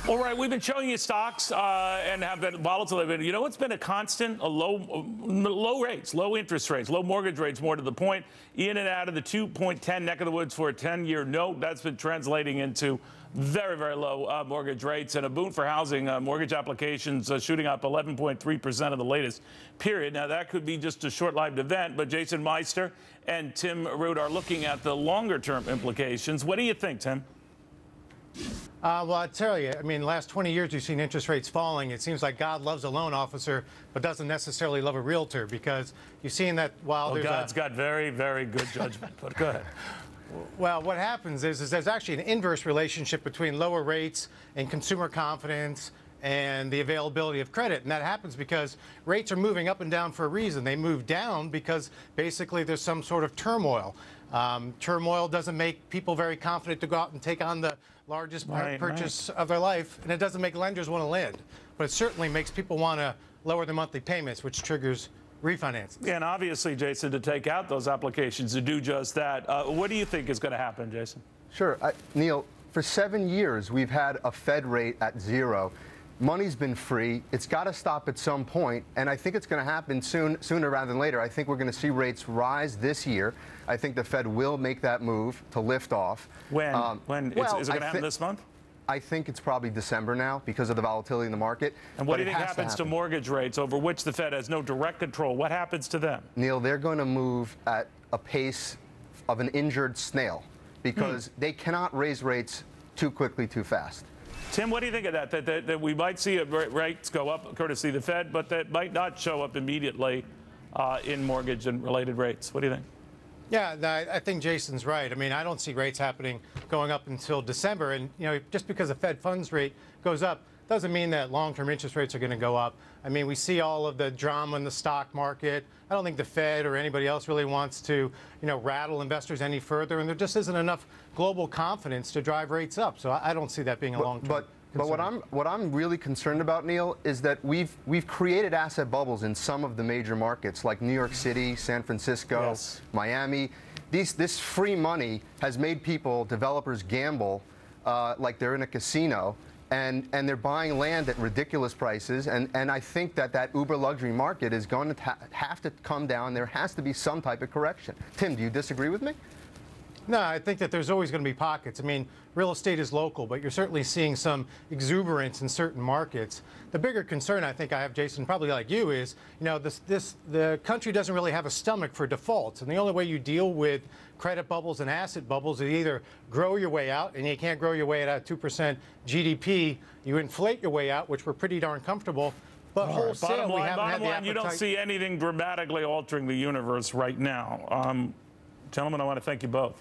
All right, we've been showing you stocks and have been volatile. You know what's been a constant? Low rates, low interest rates, low mortgage rates, more to the point. In and out of the 2.10 neck of the woods for a 10-year note. That's been translating into very, very low mortgage rates and a boon for housing. Mortgage applications shooting up 11.3% of the latest period. Now, that could be just a short-lived event, but Jason Meister and Tim Rood are looking at the longer-term implications. What do you think, Tim? Well, I tell you, I mean, the last 20 years, you've seen interest rates falling. It seems like God loves a loan officer, but doesn't necessarily love a realtor, because you've seen that while God's got very, very good judgment, but go ahead. Well, what happens is there's actually an inverse relationship between lower rates and consumer confidence and the availability of credit. And that happens because rates are moving up and down for a reason. They move down because basically there's some sort of turmoil. Turmoil doesn't make people very confident to go out and take on the largest purchase of their life, and it doesn't make lenders want to lend. But it certainly makes people want to lower their monthly payments, which triggers refinances. And obviously, Jason, to take out those applications to do just that. What do you think is going to happen, Jason? Sure. Neil, for 7 years, we've had a Fed rate at 0. Money's been free. It's got to stop at some point, and I think it's going to happen sooner rather than later. I think we're going to see rates rise this year. I think the Fed will make that move to lift off. When? Is it going to happen this month? I think it's probably December now because of the volatility in the market. And what do you think happens to mortgage rates over which the Fed has no direct control? What happens to them? Neil, they're going to move at a pace of an injured snail because they cannot raise rates too quickly, too fast. Tim, what do you think of that? That we might see rates go up courtesy of the Fed, but that might not show up immediately in mortgage and related rates. What do you think? Yeah, I think Jason's right. I mean, I don't see rates happening going up until December. And, you know, just because the Fed funds rate goes up doesn't mean that long-term interest rates are going to go up. I mean, we see all of the drama in the stock market. I don't think the Fed or anybody else really wants to, you know, rattle investors any further. And there just isn't enough global confidence to drive rates up. So I don't see that being a long-term But what I'm really concerned about, Neil, is that we've created asset bubbles in some of the major markets like New York City, San Francisco, Miami. This free money has made people, developers, gamble like they're in a casino, and they're buying land at ridiculous prices. And I think that uber luxury market is going to have to come down. There has to be some type of correction. Tim, do you disagree with me? No, I think that there's always going to be pockets. I mean, real estate is local, but you're certainly seeing some exuberance in certain markets. The bigger concern I think I have, Jason, probably like you, is, you know, the country doesn't really have a stomach for defaults. And the only way you deal with credit bubbles and asset bubbles is either grow your way out, and you can't grow your way out at 2% GDP. You inflate your way out, which we're pretty darn comfortable. But wholesale, we haven't had the appetite. You don't see anything dramatically altering the universe right now. Gentlemen, I want to thank you both.